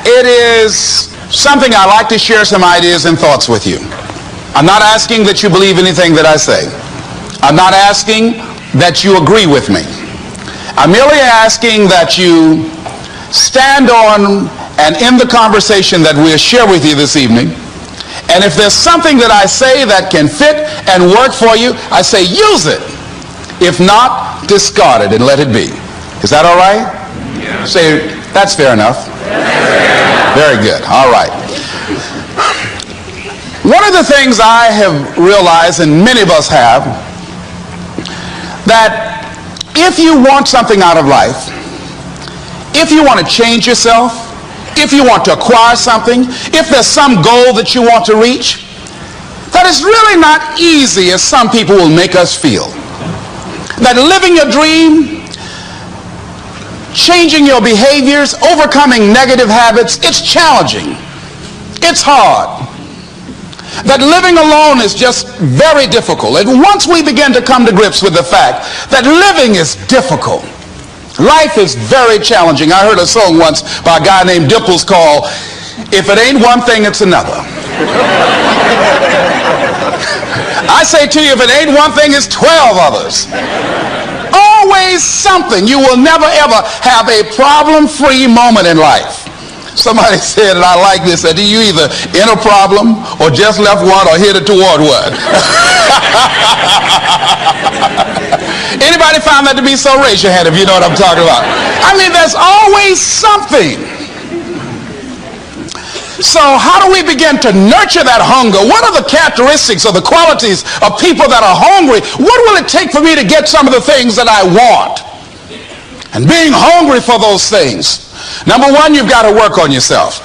it is something I like to share some ideas and thoughts with you. I'm not asking that you believe anything that I say. I'm not asking that you agree with me. I'm merely asking that you stand on and in the conversation that we'll share with you this evening. And if there's something that I say that can fit and work for you, I say use it. If not, discard it and let it be. Is that all right? Yeah. Say, that's fair enough. Very good. All right. One of the things I have realized, and many of us have, that if you want something out of life, if you want to change yourself, if you want to acquire something, if there's some goal that you want to reach, that is really not easy as some people will make us feel. That living your dream, changing your behaviors, overcoming negative habits, it's challenging. It's hard. That living alone is just very difficult. And once we begin to come to grips with the fact that living is difficult, life is very challenging. I heard a song once by a guy named Dimples called, "If it ain't one thing, it's another." I say to you, if it ain't one thing, it's 12 others. Always something. You will never ever have a problem-free moment in life. Somebody said, and I like this, that you either in a problem or just left one or headed toward one. Anybody found that to be so? Raise your hand if you know what I'm talking about. I mean, there's always something. So how do we begin to nurture that hunger? What are the characteristics or the qualities of people that are hungry? What will it take for me to get some of the things that I want? And being hungry for those things. Number one, you've got to work on yourself.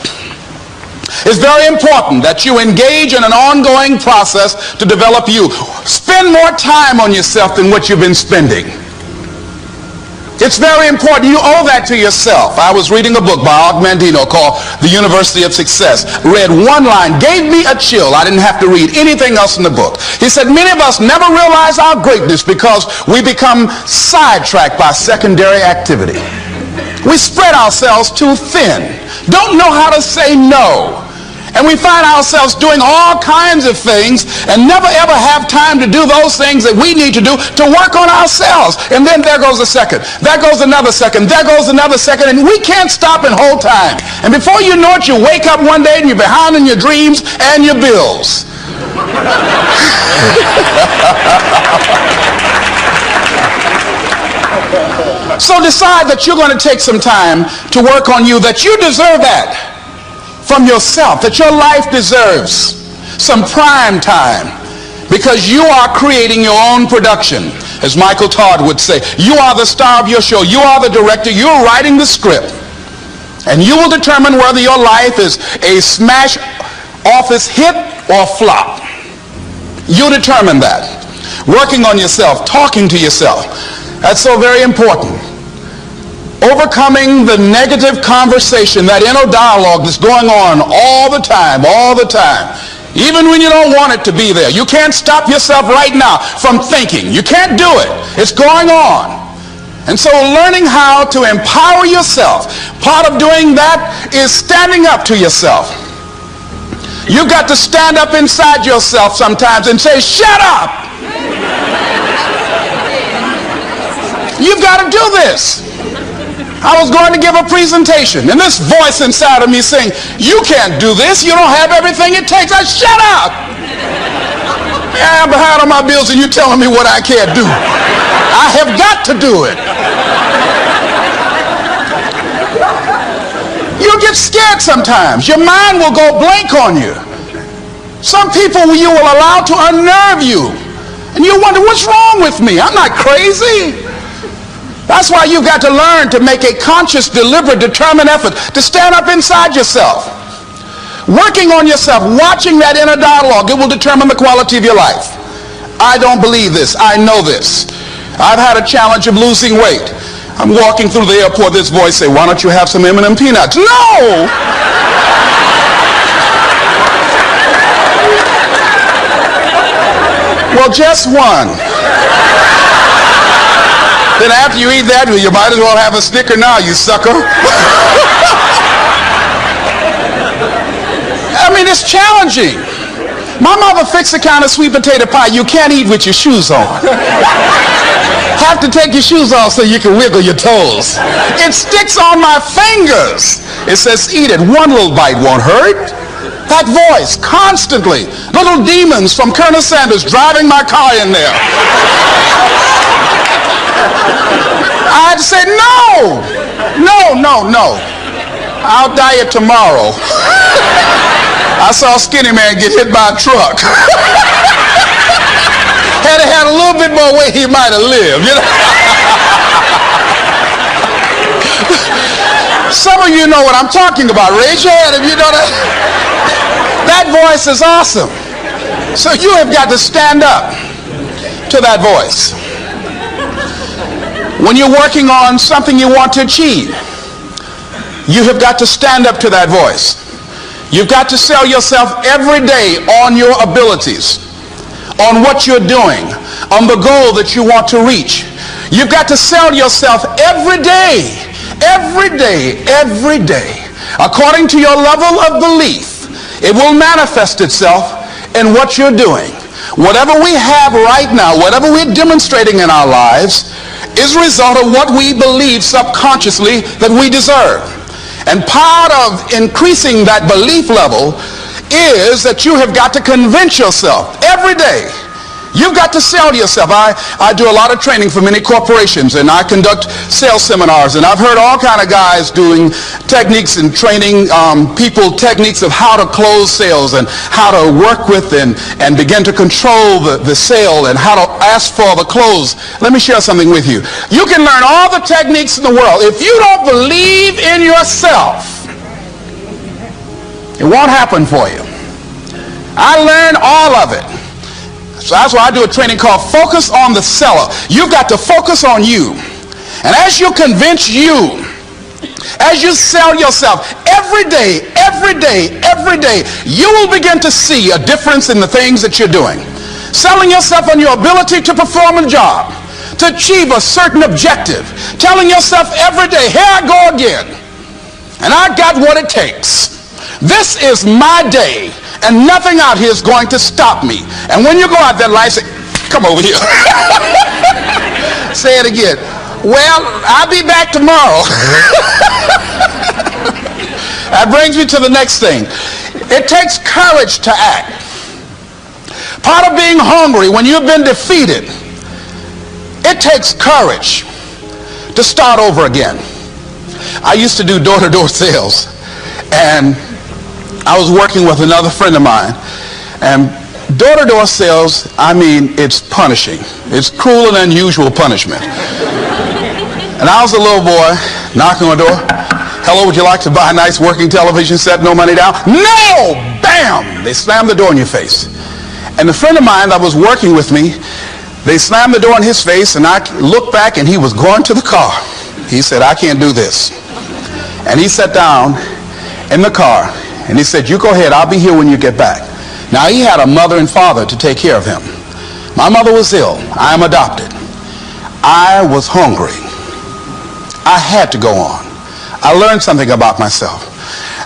It's very important that you engage in an ongoing process to develop you. Spend more time on yourself than what you've been spending. It's very important. You owe that to yourself. I was reading a book by Og Mandino called The University of Success. Read one line, gave me a chill. I didn't have to read anything else in the book. He said, many of us never realize our greatness because we become sidetracked by secondary activity. We spread ourselves too thin. Don't know how to say no. And we find ourselves doing all kinds of things and never ever have time to do those things that we need to do to work on ourselves. And then there goes a second. There goes another second. There goes another second. And we can't stop and hold time. And before you know it, you wake up one day and you're behind in your dreams and your bills. So decide that you're going to take some time to work on you, that you deserve that from yourself, that your life deserves some prime time because you are creating your own production. As Michael Todd would say, you are the star of your show. You are the director. You're writing the script. And you will determine whether your life is a smash office hit or flop. You determine that. Working on yourself, talking to yourself. That's so very important. Overcoming the negative conversation, that inner dialogue that's going on all the time. Even when you don't want it to be there. You can't stop yourself right now from thinking. You can't do it. It's going on. And so learning how to empower yourself, part of doing that is standing up to yourself. You've got to stand up inside yourself sometimes and say, shut up! You've got to do this. I was going to give a presentation, and this voice inside of me saying, you can't do this. You don't have everything it takes. I shut up. Yeah, I'm behind on my bills, and you're telling me what I can't do. I have got to do it. You'll get scared sometimes. Your mind will go blank on you. Some people you will allow to unnerve you, and you wonder, what's wrong with me? I'm not crazy. That's why you've got to learn to make a conscious, deliberate, determined effort to stand up inside yourself. Working on yourself, watching that inner dialogue, it will determine the quality of your life. I don't believe this. I know this. I've had a challenge of losing weight. I'm walking through the airport, this voice say, why don't you have some M&M peanuts? No! Well, just one. Then after you eat that, you might as well have a Snicker now, you sucker. It's challenging. My mother fixed the kind of sweet potato pie you can't eat with your shoes on. Have to take your shoes off so you can wiggle your toes. It sticks on my fingers. It says, eat it. One little bite won't hurt. That voice, constantly. Little demons from Colonel Sanders driving my car in there. I'd say, no. I'll diet tomorrow. I saw a skinny man get hit by a truck. Had he had a little bit more weight, he might have lived, you know. Some of you know what I'm talking about. Raise your hand if you know that. That voice is awesome. So you have got to stand up to that voice. When you're working on something you want to achieve, you have got to stand up to that voice. You've got to sell yourself every day on your abilities, on what you're doing, on the goal that you want to reach. You've got to sell yourself every day, according to your level of belief. It will manifest itself in what you're doing. Whatever we have right now, whatever we're demonstrating in our lives, is a result of what we believe subconsciously that we deserve. And part of increasing that belief level is that you have got to convince yourself every day. You've got to sell yourself. I do a lot of training for many corporations, and I conduct sales seminars, and I've heard all kind of guys doing techniques and training people techniques of how to close sales and how to work with and begin to control the sale and how to ask for the close. Let me share something with you. You can learn all the techniques in the world. If you don't believe in yourself, it won't happen for you. I learned all of it. So that's why I do a training called Focus on the Seller. You've got to focus on you. And as you convince you, as you sell yourself every day, you will begin to see a difference in the things that you're doing. Selling yourself on your ability to perform a job, to achieve a certain objective. Telling yourself every day, here I go again. And I got what it takes. This is my day. And nothing out here is going to stop me. And when you go out there, life say, come over here. Say it again. Well, I'll be back tomorrow. That brings me to the next thing. It takes courage to act. Part of being hungry when you've been defeated, it takes courage to start over again. I used to do door-to-door sales, and I was working with another friend of mine, and door-to-door sales, I mean, it's punishing. It's cruel and unusual punishment. And I was a little boy knocking on the door. Hello, would you like to buy a nice working television set? No money down? No! Bam! They slammed the door in your face. And the friend of mine that was working with me, they slammed the door in his face, and I looked back, and he was going to the car. He said, I can't do this. And he sat down in the car. And he said, you go ahead, I'll be here when you get back. Now, he had a mother and father to take care of him. My mother was ill. I am adopted. I was hungry. I had to go on. I learned something about myself.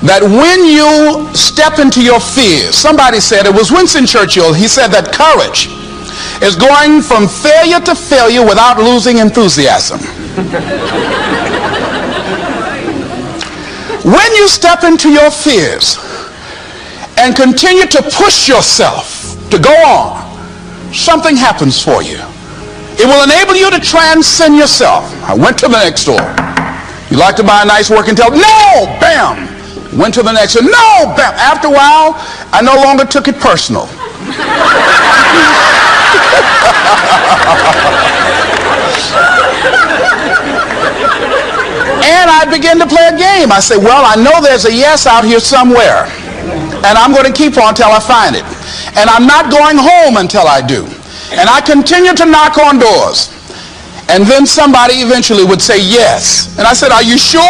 That when you step into your fears, somebody said, it was Winston Churchill, he said that courage is going from failure to failure without losing enthusiasm. When you step into your fears and continue to push yourself to go on, something happens for you. It will enable you to transcend yourself. I went to the next door. You like to buy a nice working television? No! Bam! Went to the next one. No! Bam! After a while, I no longer took it personal. And I began to play a game. I said, well, I know there's a yes out here somewhere. And I'm going to keep on until I find it. And I'm not going home until I do. And I continue to knock on doors. And then somebody eventually would say yes. And I said, are you sure?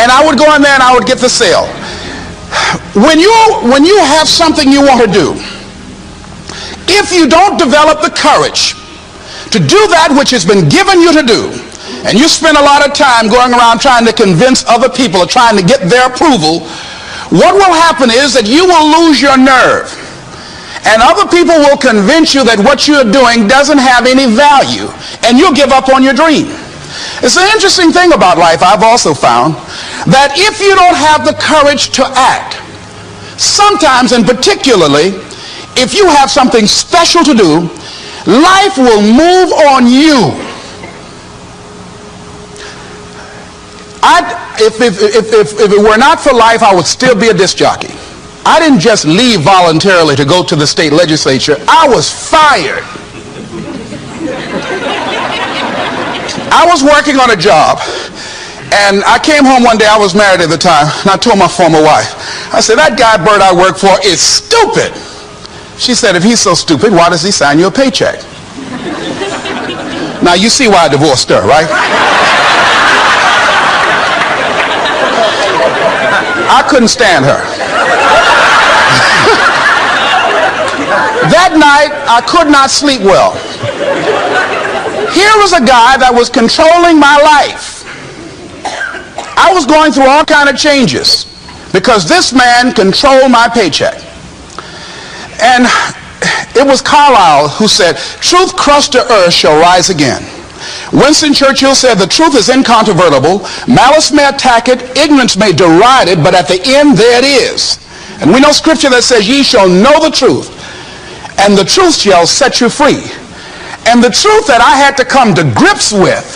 And I would go in there and I would get the sale. When you have something you want to do, if you don't develop the courage to do that which has been given you to do, and you spend a lot of time going around trying to convince other people or trying to get their approval, what will happen is that you will lose your nerve. And other people will convince you that what you're doing doesn't have any value, and you'll give up on your dream. It's an interesting thing about life, I've also found, that if you don't have the courage to act, sometimes and particularly if you have something special to do, life will move on you. If it were not for life, I would still be a disc jockey. I didn't just leave voluntarily to go to the state legislature. I was fired. I was working on a job, and I came home one day. I was married at the time, and I told my former wife, I said, that guy Bert I work for is stupid. She said, if he's so stupid, why does he sign you a paycheck? Now you see why I divorced her, right? I couldn't stand her. That night, I could not sleep well. Here was a guy that was controlling my life. I was going through all kinds of changes because this man controlled my paycheck. And it was Carlyle who said, truth crushed to earth shall rise again. Winston Churchill said, the truth is incontrovertible. Malice may attack it, ignorance may deride it, but at the end there it is. And we know scripture that says, ye shall know the truth, and the truth shall set you free. And the truth that I had to come to grips with,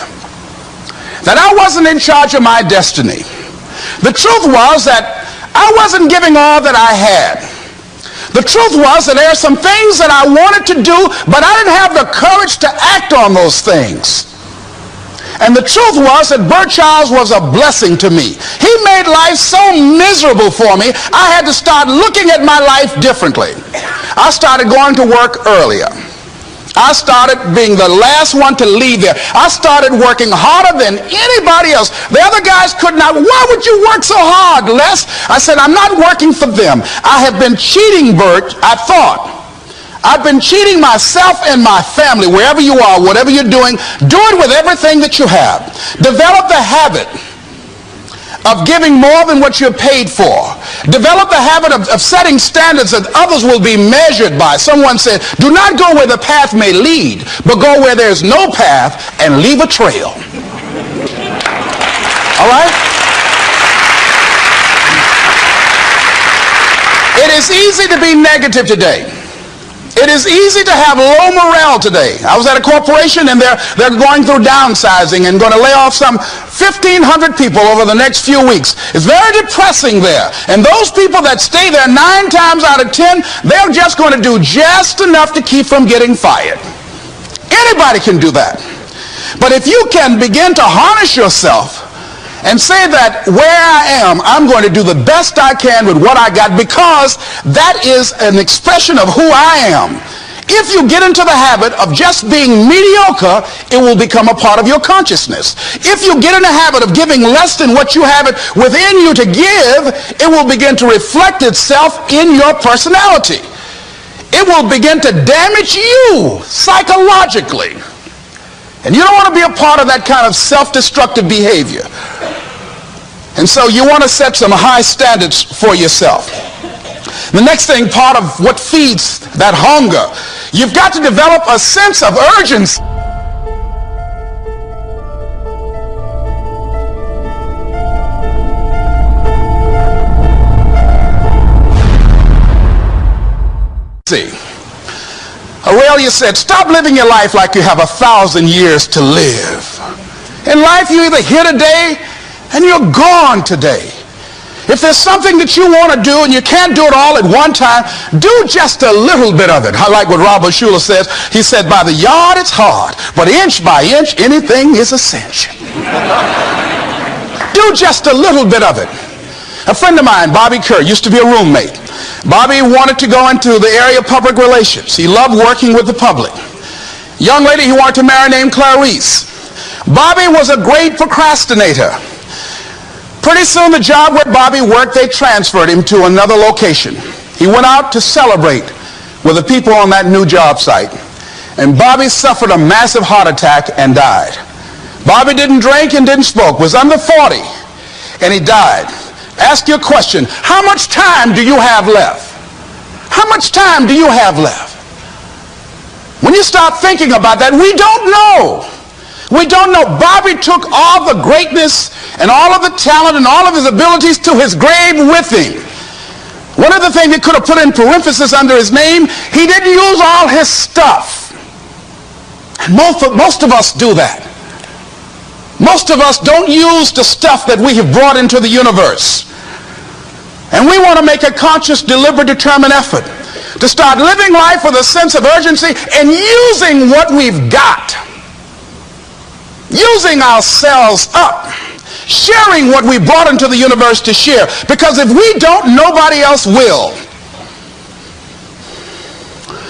that I wasn't in charge of my destiny. The truth was that I wasn't giving all that I had. The truth was that there are some things that I wanted to do, but I didn't have the courage to act on those things. And the truth was that Bert Childs was a blessing to me. He made life so miserable for me, I had to start looking at my life differently. I started going to work earlier. I started being the last one to leave there. I started working harder than anybody else. The other guys could not. Why would you work so hard, Les? I said, I'm not working for them. I have been cheating, Bert, I thought. I've been cheating myself and my family. Wherever you are, whatever you're doing, do it with everything that you have. Develop the habit of giving more than what you're paid for. Develop the habit of setting standards that others will be measured by. Someone said, do not go where the path may lead, but go where there's no path and leave a trail. All right? It is easy to be negative today. It is easy to have low morale today. I was at a corporation and they're going through downsizing and going to lay off some 1,500 people over the next few weeks. It's very depressing there. And those people that stay there 9 times out of 10, they're just going to do just enough to keep from getting fired. Anybody can do that. But if you can begin to harness yourself and say that where I am, I'm going to do the best I can with what I got, because that is an expression of who I am. If you get into the habit of just being mediocre, it will become a part of your consciousness. If you get in the habit of giving less than what you have it within you to give, it will begin to reflect itself in your personality. It will begin to damage you psychologically. And you don't want to be a part of that kind of self-destructive behavior. And so you want to set some high standards for yourself. The next thing, part of what feeds that hunger, you've got to develop a sense of urgency. Aurelia said, stop living your life like you have 1,000 years to live. In life, you're either here today and you're gone today. If there's something that you want to do and you can't do it all at one time, do just a little bit of it. I like what Robert Schuller says. He said, by the yard it's hard, but inch by inch anything is a cinch. Do just a little bit of it. A friend of mine, Bobby Kerr, used to be a roommate. Bobby wanted to go into the area of public relations. He loved working with the public. Young lady he wanted to marry named Clarice. Bobby was a great procrastinator. Pretty soon the job where Bobby worked, they transferred him to another location. He went out to celebrate with the people on that new job site. And Bobby suffered a massive heart attack and died. Bobby didn't drink and didn't smoke, was under 40, and he died. Ask your question. How much time do you have left? How much time do you have left? When you start thinking about that, we don't know. We don't know. Bobby took all the greatness and all of the talent and all of his abilities to his grave with him. One of the things he could have put in parentheses under his name, he didn't use all his stuff. And most of us do that. Most of us don't use the stuff that we have brought into the universe. And we want to make a conscious, deliberate, determined effort to start living life with a sense of urgency and using what we've got. Using ourselves up. Sharing what we brought into the universe to share. Because if we don't, nobody else will.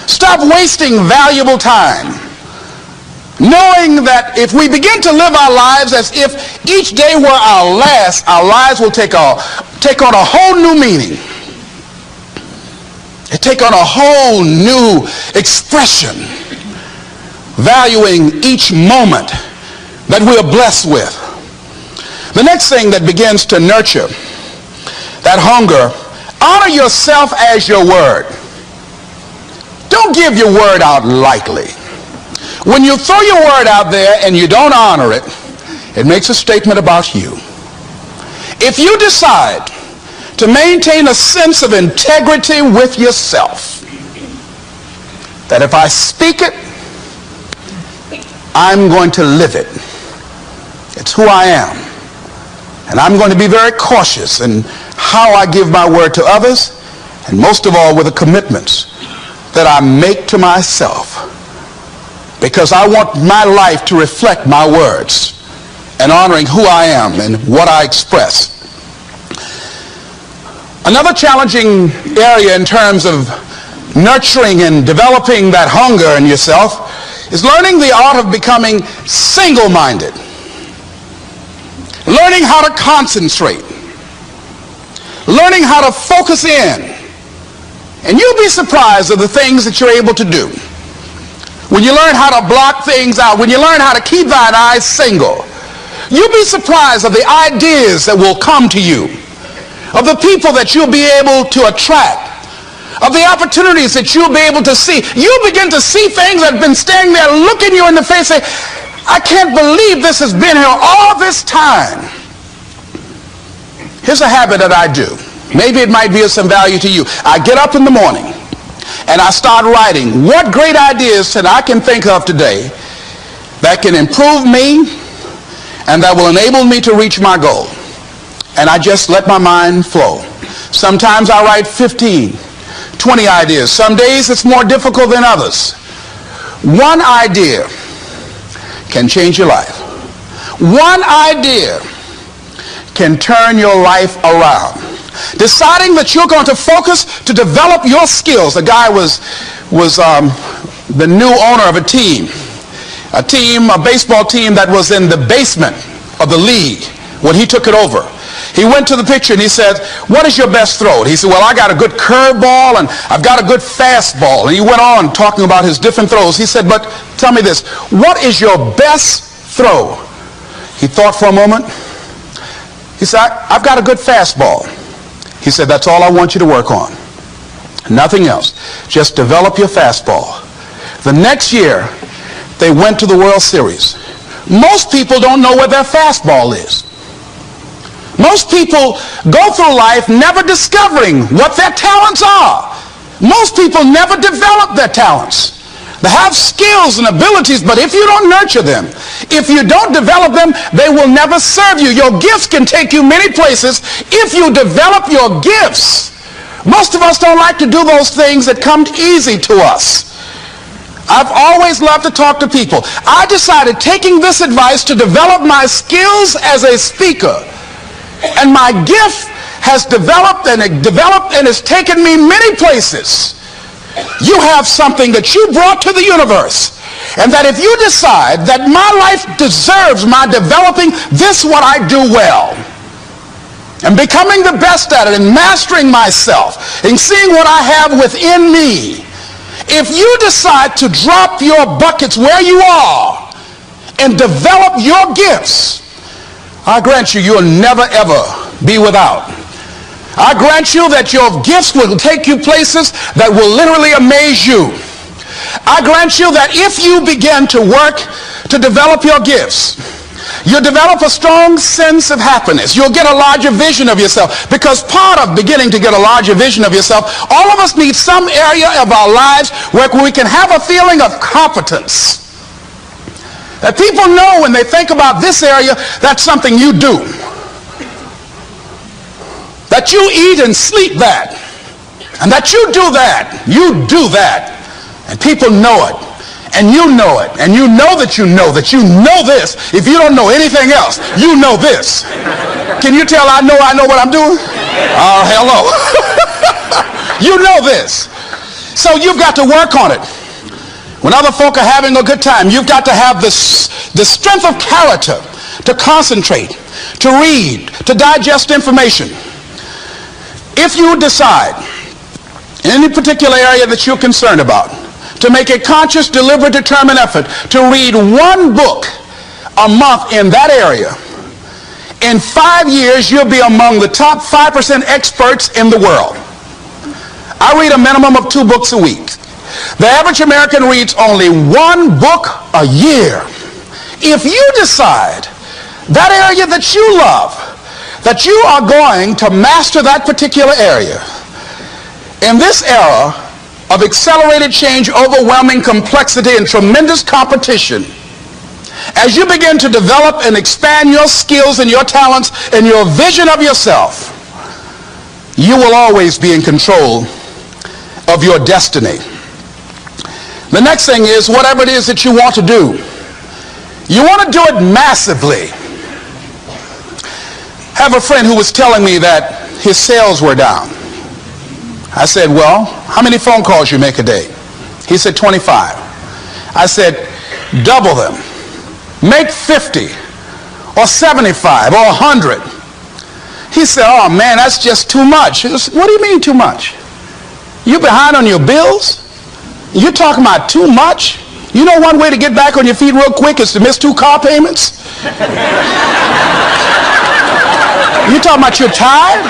Stop wasting valuable time. Knowing that if we begin to live our lives as if each day were our last, our lives will take on a whole new meaning. They take on a whole new expression, valuing each moment that we are blessed with. The next thing that begins to nurture that hunger, honor yourself as your word. Don't give your word out lightly. When you throw your word out there and you don't honor it, it makes a statement about you. If you decide to maintain a sense of integrity with yourself, that if I speak it, I'm going to live it. It's who I am. And I'm going to be very cautious in how I give my word to others, and most of all with the commitments that I make to myself. Because I want my life to reflect my words and honoring who I am and what I express. Another challenging area in terms of nurturing and developing that hunger in yourself is learning the art of becoming single-minded. Learning how to concentrate. Learning how to focus in. And you'll be surprised at the things that you're able to do. When you learn how to block things out, when you learn how to keep thine eyes single, you'll be surprised at the ideas that will come to you, of the people that you'll be able to attract, of the opportunities that you'll be able to see. You'll begin to see things that have been standing there looking you in the face and say, I can't believe this has been here all this time. Here's a habit that I do. Maybe it might be of some value to you. I get up in the morning and I start writing what great ideas that I can think of today that can improve me and that will enable me to reach my goal. And I just let my mind flow. Sometimes I write 15, 20 ideas. Some days it's more difficult than others. One idea can change your life. One idea can turn your life around. Deciding that you're going to focus to develop your skills. The guy was the new owner of a baseball team that was in the basement of the league when he took it over. He went to the picture and he said, what is your best throw? He said, well, I got a good curveball and I've got a good fastball. And he went on talking about his different throws. He said, but tell me this, what is your best throw? He thought for a moment. He said, I've got a good fastball. He said, that's all I want you to work on. Nothing else. Just develop your fastball. The next year, they went to the World Series. Most people don't know where their fastball is. Most people go through life never discovering what their talents are. Most people never develop their talents. They have skills and abilities, but if you don't nurture them, if you don't develop them, they will never serve you. Your gifts can take you many places if you develop your gifts. Most of us don't like to do those things that come easy to us. I've always loved to talk to people. I decided, taking this advice, to develop my skills as a speaker. And my gift has developed and has taken me many places. You have something that you brought to the universe. And that if you decide that my life deserves my developing this what I do well, and becoming the best at it, and mastering myself, and seeing what I have within me, if you decide to drop your buckets where you are and develop your gifts, I grant you, you'll never ever be without. I grant you that your gifts will take you places that will literally amaze you. I grant you that if you begin to work to develop your gifts, you'll develop a strong sense of happiness. You'll get a larger vision of yourself. Because part of beginning to get a larger vision of yourself, all of us need some area of our lives where we can have a feeling of competence. That people know when they think about this area, that's something you do. That you eat and sleep that. And that you do that. You do that. And people know it. And you know it. And you know that you know this. If you don't know anything else, you know this. Can you tell I know what I'm doing? Oh, hello. You know this. So you've got to work on it. When other folk are having a good time, you've got to have the strength of character to concentrate, to read, to digest information. If you decide in any particular area that you're concerned about to make a conscious, deliberate, determined effort to read one book a month in that area, in 5 years you'll be among the top 5% experts in the world. I read a minimum of 2 books a week. The average American reads only 1 book a year. If you decide that area that you love, that you are going to master that particular area, in this era of accelerated change, overwhelming complexity, and tremendous competition, as you begin to develop and expand your skills and your talents and your vision of yourself, you will always be in control of your destiny. The next thing is, whatever it is that you want to do, you want to do it massively. I have a friend who was telling me that his sales were down. I said, well, how many phone calls you make a day? He said, 25. I said, double them. Make 50 or 75 or 100. He said, oh man, that's just too much. I said, what do you mean too much? You behind on your bills? You're talking about too much? You know one way to get back on your feet real quick is to miss 2 car payments? You talking about you're tired?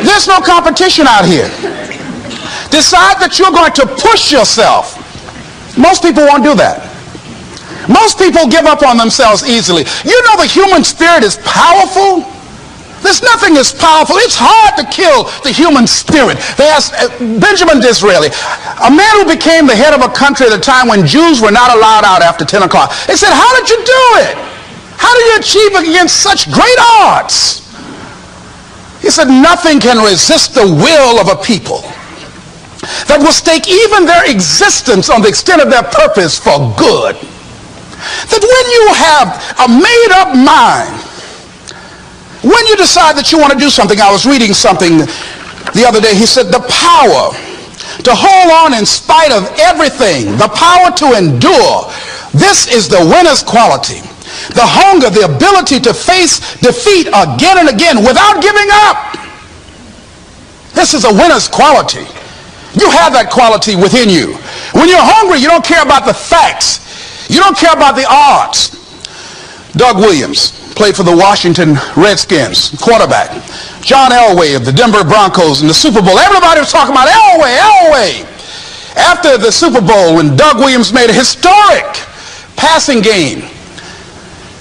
There's no competition out here. Decide that you're going to push yourself. Most people won't do that. Most people give up on themselves easily. You know the human spirit is powerful. There's nothing as powerful. It's hard to kill the human spirit. They asked Benjamin Disraeli, a man who became the head of a country at a time when Jews were not allowed out after 10 o'clock. They said, how did you do it? How did you achieve it against such great odds? He said, nothing can resist the will of a people that will stake even their existence on the extent of their purpose for good. That when you have a made-up mind, when you decide that you want to do something, I was reading something the other day, he said the power to hold on in spite of everything, the power to endure, this is the winner's quality. The hunger, the ability to face defeat again and again without giving up. This is a winner's quality. You have that quality within you. When you're hungry, you don't care about the facts. You don't care about the odds. Doug Williams played for the Washington Redskins, quarterback. John Elway of the Denver Broncos in the Super Bowl. Everybody was talking about Elway. After the Super Bowl, when Doug Williams made a historic passing game,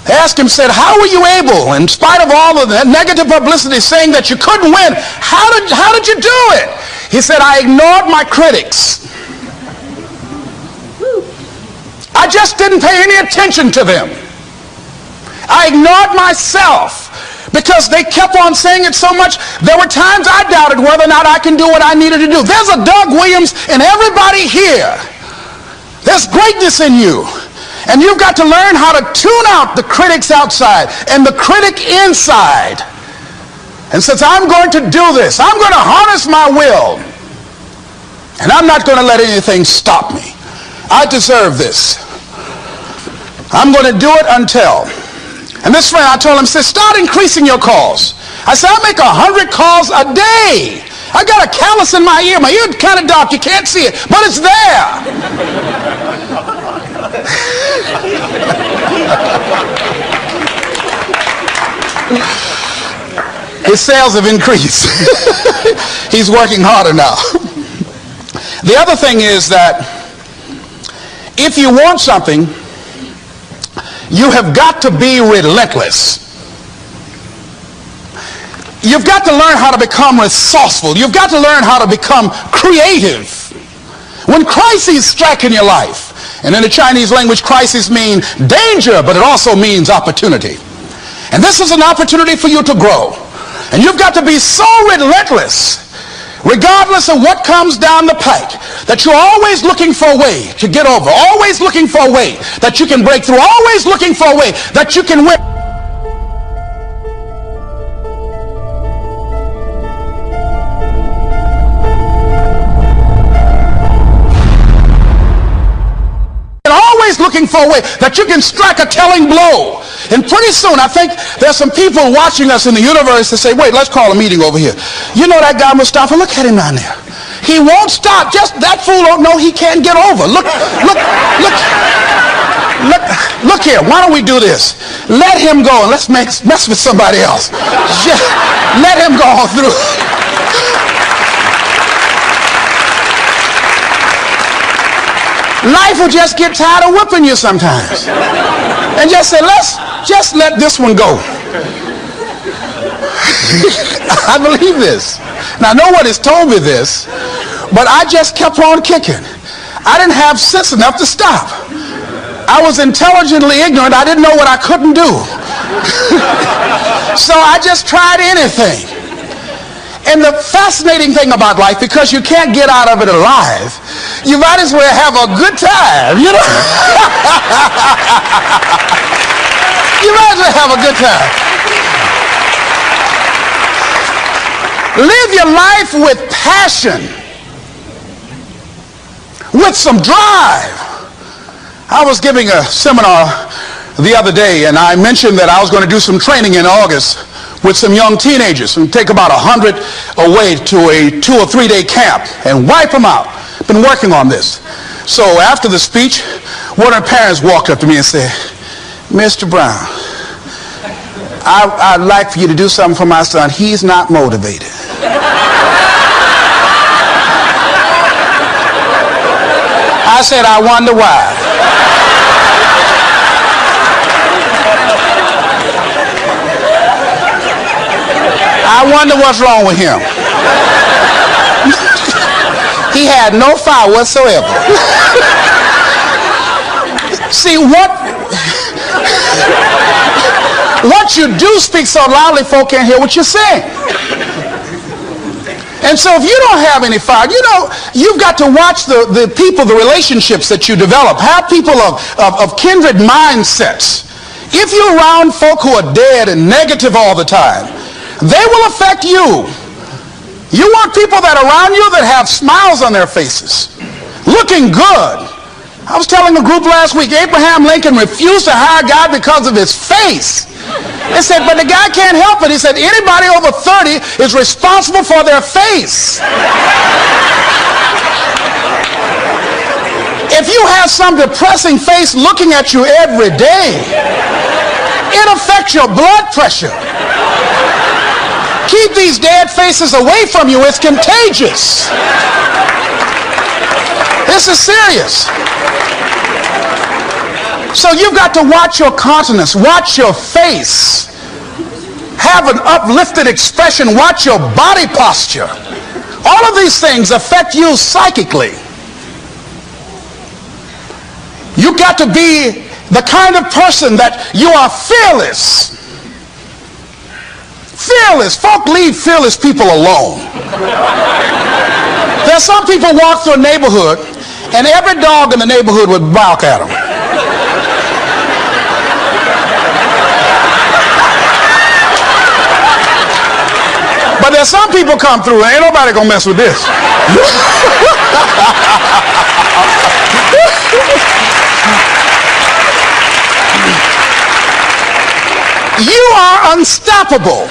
they asked him, said, how were you able, in spite of all of the negative publicity saying that you couldn't win, how did you do it? He said, I ignored my critics. I just didn't pay any attention to them. I ignored myself because they kept on saying it so much. There were times I doubted whether or not I can do what I needed to do. There's a Doug Williams in everybody here. There's greatness in you. And you've got to learn how to tune out the critics outside and the critic inside. And since I'm going to do this, I'm going to harness my will. And I'm not going to let anything stop me. I deserve this. I'm going to do it until. And this friend, I told him, said, start increasing your calls. I said, I make 100 calls a day. I got a callus in my ear. My ear is kind of dark. You can't see it, but it's there. His sales have increased. He's working harder now. The other thing is that if you want something, you have got to be relentless. You've got to learn how to become resourceful. You've got to learn how to become creative. When crises strike in your life, and in the Chinese language, crises mean danger, but it also means opportunity. And this is an opportunity for you to grow. And you've got to be so relentless, regardless of what comes down the pike, that you're always looking for a way to get over, always looking for a way that you can break through, always looking for a way that you can win. Looking for a way that you can strike a telling blow. And pretty soon, I think there's some people watching us in the universe that say, wait, let's call a meeting over here. You know that guy Mustafa? Look at him down there. He won't stop. Just that fool don't know he can't get over. Look here. Why don't we do this? Let him go and let's mess with somebody else. Just let him go on through. Life will just get tired of whipping you sometimes. And just say, just let this one go. I believe this. Now, no one has told me this, but I just kept on kicking. I didn't have sense enough to stop. I was intelligently ignorant. I didn't know what I couldn't do. So I just tried anything. And the fascinating thing about life, because you can't get out of it alive, you might as well have a good time, you know? You might as well have a good time. Live your life with passion, with some drive. I was giving a seminar the other day, and I mentioned that I was going to do some training in August with some young teenagers and take about 100 away to a 2 or 3 day camp and wipe them out. Been working on this. So after the speech, one of the parents walked up to me and said, Mr. Brown, I'd like for you to do something for my son. He's not motivated. I said, I wonder why. I wonder what's wrong with him. He had no fire whatsoever. See, what you do speak so loudly, folk can't hear what you're saying. And so if you don't have any fire, you know, you've got to watch the people, the relationships that you develop. Have people of kindred mindsets. If you're around folk who are dead and negative all the time, they will affect you. You want people that are around you that have smiles on their faces, looking good. I was telling a group last week, Abraham Lincoln refused to hire God because of his face. They said, but the guy can't help it. He said, anybody over 30 is responsible for their face. If you have some depressing face looking at you every day, it affects your blood pressure. Keep these dead faces away from you. It's contagious. This is serious. So you've got to watch your countenance, watch your face, have an uplifted expression, watch your body posture. All of these things affect you psychically. You've got to be the kind of person that you are fearless. Fearless. Folk leave fearless people alone. There's some people walk through a neighborhood and every dog in the neighborhood would bark at them. But there's some people come through and ain't nobody gonna mess with this. You are unstoppable.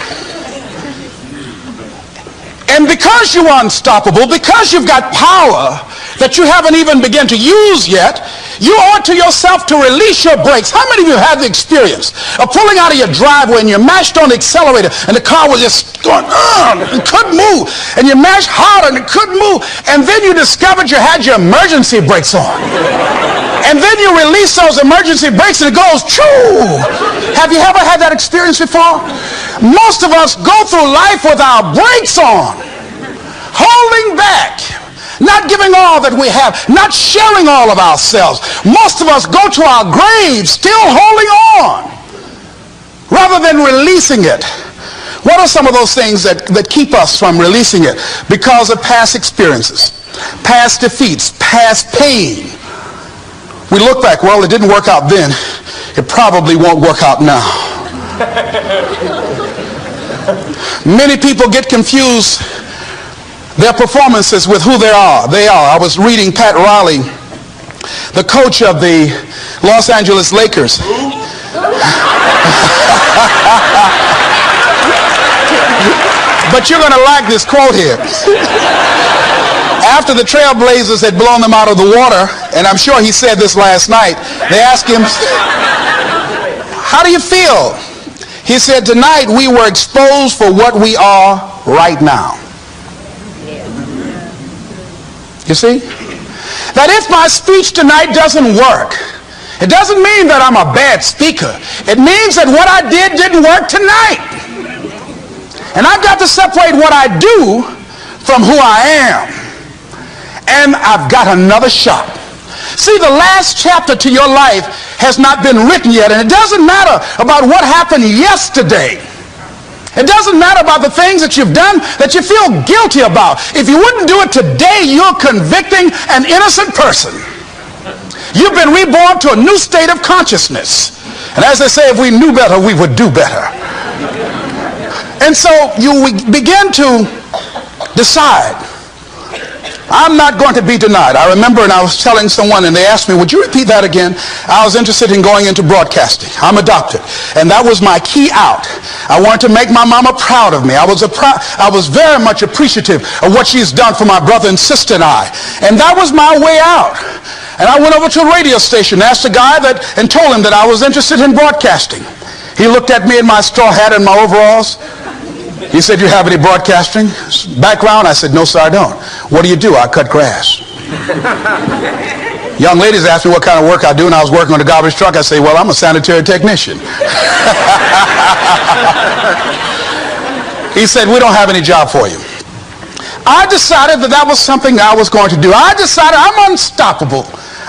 And because you are unstoppable, because you've got power, that you haven't even begun to use yet, you owe it to yourself to release your brakes. How many of you have the experience of pulling out of your driveway and you mashed on the accelerator and the car was just going and couldn't move, and you mashed harder and it couldn't move, and then you discovered you had your emergency brakes on, and then you release those emergency brakes and it goes choo. Have you ever had that experience before? Most of us go through life with our brakes on, holding back, not giving all that we have, not sharing all of ourselves. Most of us go to our graves still holding on rather than releasing it. What are some of those things that keep us from releasing it? Because of past experiences, past defeats, past pain. We look back, well, it didn't work out then. It probably won't work out now. Many people get confused their performances with who they are. I was reading Pat Riley, the coach of the Los Angeles Lakers. But you're going to like this quote here. After the Trailblazers had blown them out of the water, and I'm sure he said this last night, they asked him, how do you feel? He said, tonight we were exposed for what we are right now. You see? That if my speech tonight doesn't work, it doesn't mean that I'm a bad speaker. It means that what I didn't work tonight. And I've got to separate what I do from who I am. And I've got another shot. See, the last chapter to your life has not been written yet, and it doesn't matter about what happened yesterday. It doesn't matter about the things that you've done that you feel guilty about. If you wouldn't do it today, you're convicting an innocent person. You've been reborn to a new state of consciousness. And as they say, if we knew better, we would do better. And so you begin to decide, I'm not going to be denied. I remember, and I was telling someone, and they asked me, would you repeat that again? I was interested in going into broadcasting. I'm adopted. And that was my key out. I wanted to make my mama proud of me. I was very much appreciative of what she's done for my brother and sister and I. And that was my way out. And I went over to a radio station, asked a guy and told him that I was interested in broadcasting. He looked at me in my straw hat and my overalls. He said, you have any broadcasting background? I said, no, sir, I don't. What do you do? I cut grass. Young ladies asked me what kind of work I do, and I was working on a garbage truck. I say, well, I'm a sanitary technician. He said, we don't have any job for you. I decided that was something I was going to do. I decided I'm unstoppable.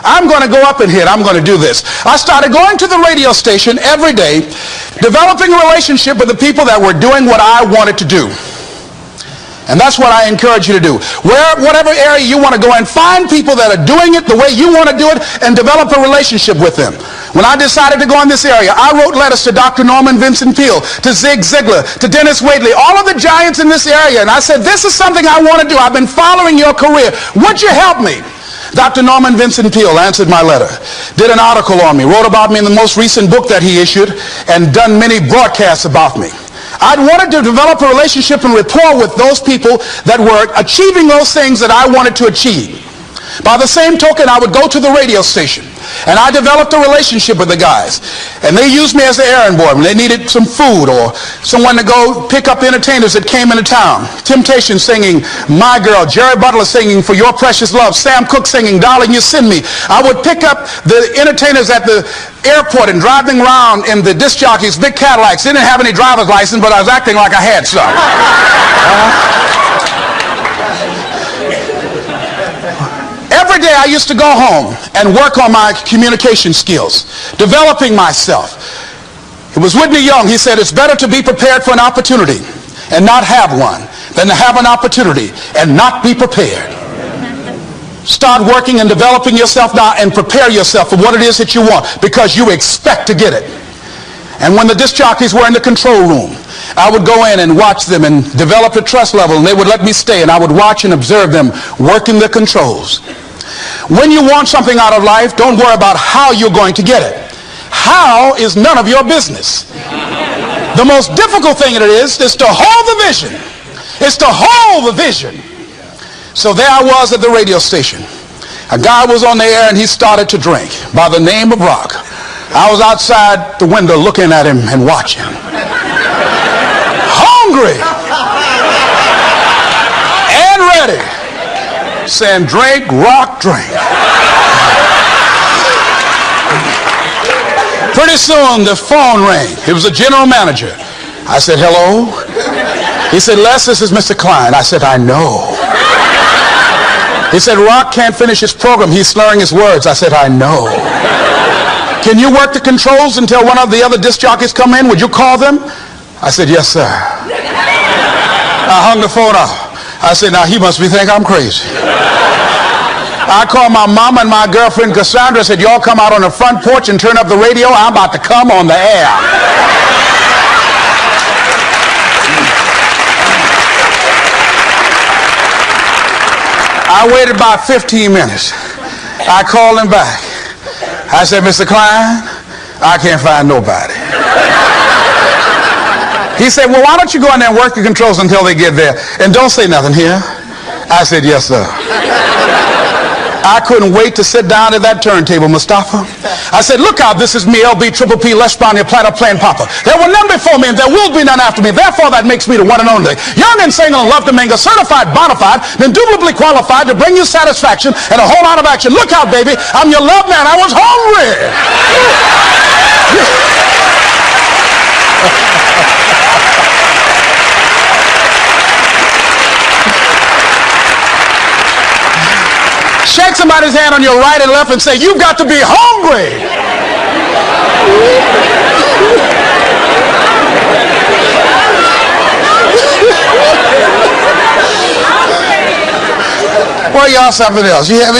I'm going to go up in here. I'm going to do this. I started going to the radio station every day, developing a relationship with the people that were doing what I wanted to do. And that's what I encourage you to do. Whatever area you want to go in, find people that are doing it the way you want to do it and develop a relationship with them. When I decided to go in this area, I wrote letters to Dr. Norman Vincent Peale, to Zig Ziglar, to Dennis Waitley, all of the giants in this area. And I said, this is something I want to do. I've been following your career. Would you help me? Dr. Norman Vincent Peale answered my letter, did an article on me, wrote about me in the most recent book that he issued, and done many broadcasts about me. I wanted to develop a relationship and rapport with those people that were achieving those things that I wanted to achieve. By the same token, I would go to the radio station, and I developed a relationship with the guys. And they used me as the errand boy when they needed some food or someone to go pick up entertainers that came into town. Temptation singing My Girl, Jerry Butler singing For Your Precious Love, Sam Cooke singing Darling You Send Me. I would pick up the entertainers at the airport and drive them around in the disc jockeys, big Cadillacs. They didn't have any driver's license, but I was acting like I had some. Every day I used to go home and work on my communication skills, developing myself. It was Whitney Young. He said, it's better to be prepared for an opportunity and not have one than to have an opportunity and not be prepared. Start working and developing yourself now and prepare yourself for what it is that you want, because you expect to get it. And when the disc jockeys were in the control room, I would go in and watch them and develop a trust level, and they would let me stay, and I would watch and observe them working the controls. When you want something out of life, don't worry about how you're going to get it. How is none of your business. The most difficult thing it is to hold the vision. It's to hold the vision. So there I was at the radio station. A guy was on the air and he started to drink by the name of Rock. I was outside the window looking at him and watching. Hungry and ready, saying, drink, Rock, drink. Pretty soon the phone rang. It was the general manager. I said, hello? He said, Les, this is Mr. Klein. I said, I know. He said, Rock can't finish his program. He's slurring his words. I said, I know. Can you work the controls until one of the other disc jockeys come in? Would you call them? I said, yes, sir. I hung the phone up. I said, now he must be thinking I'm crazy. I called my mama and my girlfriend Cassandra. Said, y'all come out on the front porch and turn up the radio. I'm about to come on the air. I waited about 15 minutes. I called him back. I said, Mr. Klein, I can't find nobody. He said, well, why don't you go in there and work the controls until they get there? And don't say nothing here. I said, yes, sir. I couldn't wait to sit down at that turntable, Mustafa. I said, look out, this is me, LB, Triple P, Les Brown, your platter playing Papa. There were none before me and there will be none after me. Therefore, that makes me the one and only. Young and single and love to mingle, certified, bona fide, indubitably qualified to bring you satisfaction and a whole lot of action. Look out, baby, I'm your love man. I was hungry. Shake somebody's hand on your right and left and say, you've got to be hungry. Well, y'all something else. You hear me?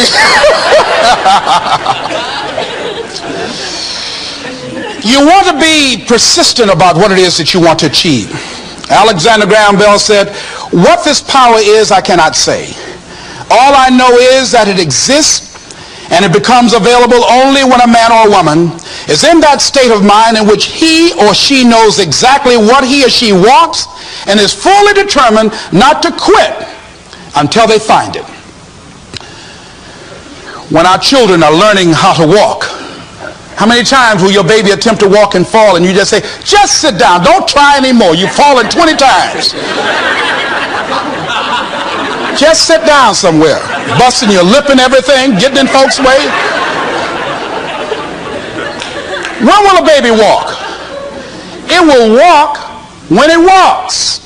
You want to be persistent about what it is that you want to achieve. Alexander Graham Bell said, what this power is, I cannot say. All I know is that it exists and it becomes available only when a man or a woman is in that state of mind in which he or she knows exactly what he or she wants and is fully determined not to quit until they find it. When our children are learning how to walk, how many times will your baby attempt to walk and fall and you just say, just sit down, don't try anymore, you've fallen 20 times. Just sit down somewhere, busting your lip and everything, getting in folks' way. When will a baby walk? It will walk when it walks.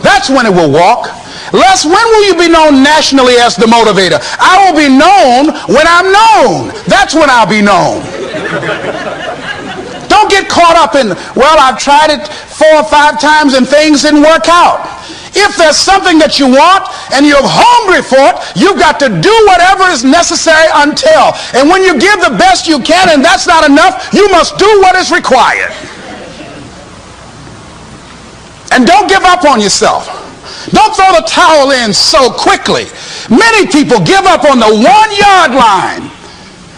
That's when it will walk. Les, when will you be known nationally as the motivator? I will be known when I'm known. That's when I'll be known. Don't get caught up in, well, I've tried it 4 or 5 times and things didn't work out. If there's something that you want and you're hungry for it, you've got to do whatever is necessary until. And when you give the best you can and that's not enough, you must do what is required. And don't give up on yourself. Don't throw the towel in so quickly. Many people give up on the 1-yard line.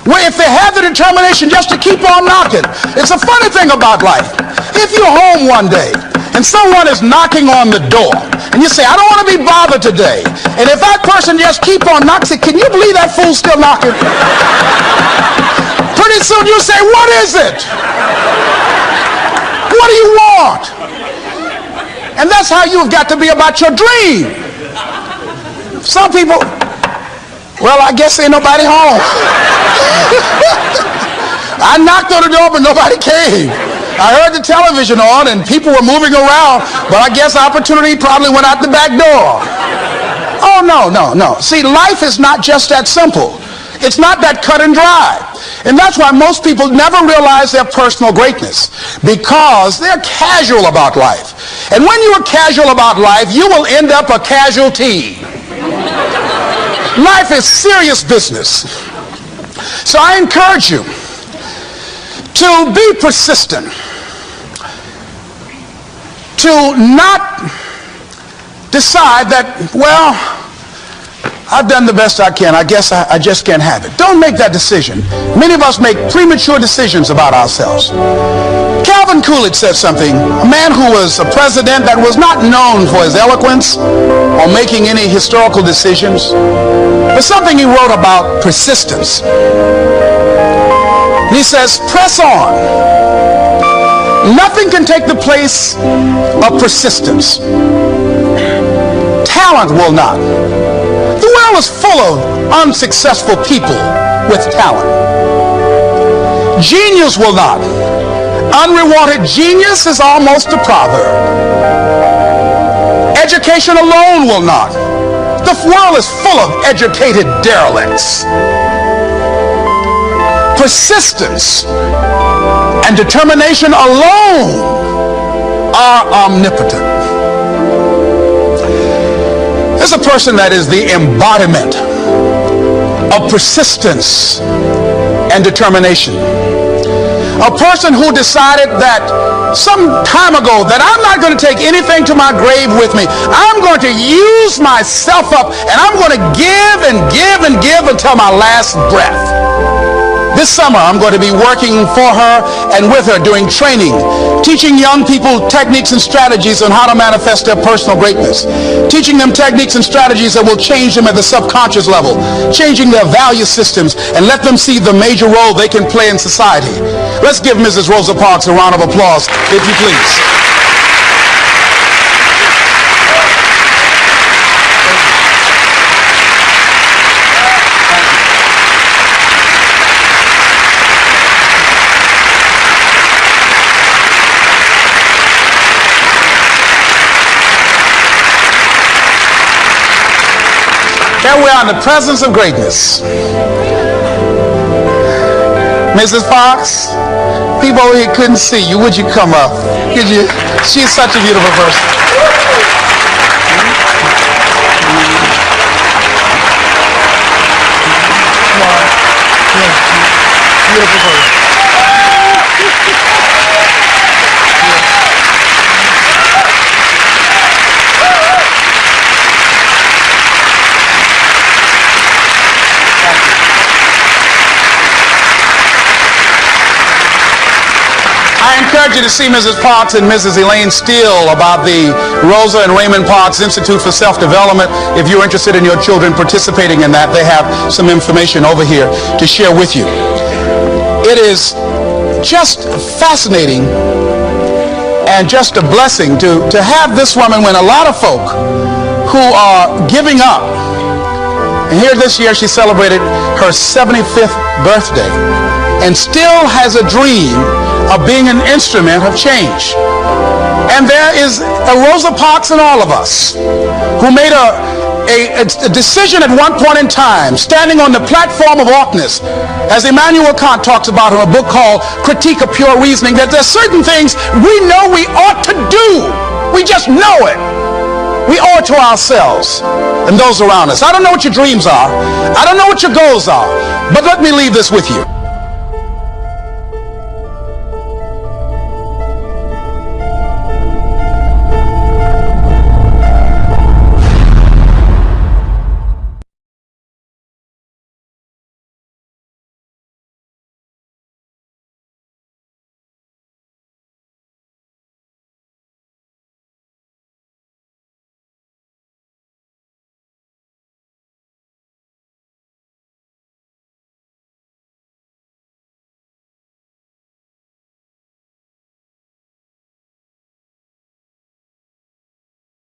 Where if they have the determination just to keep on knocking. It's a funny thing about life. If you're home one day and someone is knocking on the door and you say, I don't want to be bothered today. And if that person just keep on knocking, can you believe that fool's still knocking? Pretty soon you say, what is it? What do you want? And that's how you've got to be about your dream. Some people, well, I guess ain't nobody home. I knocked on the door, but nobody came. I heard the television on and people were moving around, but I guess opportunity probably went out the back door. Oh, no. See, life is not just that simple. It's not that cut and dry. And that's why most people never realize their personal greatness, because they're casual about life. And when you are casual about life, you will end up a casualty. Life is serious business. So I encourage you to be persistent, to not decide that, well, I've done the best I can. I guess I just can't have it. Don't make that decision. Many of us make premature decisions about ourselves. Calvin Coolidge said something. A man who was a president that was not known for his eloquence or making any historical decisions, but something he wrote about persistence. And he says, press on. Nothing can take the place of persistence. Talent will not. The world is full of unsuccessful people with talent. Genius will not. Unrewarded genius is almost a proverb. Education alone will not. The world is full of educated derelicts. Persistence and determination alone are omnipotent. There's a person that is the embodiment of persistence and determination. A person who decided that some time ago that I'm not going to take anything to my grave with me. I'm going to use myself up and I'm going to give and give and give until my last breath. This summer, I'm going to be working for her and with her doing training, teaching young people techniques and strategies on how to manifest their personal greatness, teaching them techniques and strategies that will change them at the subconscious level, changing their value systems, and let them see the major role they can play in society. Let's give Mrs. Rosa Parks a round of applause, if you please. Here we are in the presence of greatness. Mrs. Fox, people over here couldn't see you. Would you come up? Could you? She's such a beautiful person. Come on. Yeah. Beautiful person. I encourage you to see Mrs. Parks and Mrs. Elaine Steele about the Rosa and Raymond Parks Institute for Self-Development. If you're interested in your children participating in that, they have some information over here to share with you. It is just fascinating and just a blessing to have this woman when a lot of folk who are giving up. And here this year she celebrated her 75th birthday and still has a dream of being an instrument of change. And there is a Rosa Parks in all of us who made a decision at one point in time, standing on the platform of oughtness, as Immanuel Kant talks about in a book called Critique of Pure Reasoning, that there's certain things we know we ought to do. We just know it. We owe it to ourselves and those around us. I don't know what your dreams are. I don't know what your goals are. But let me leave this with you.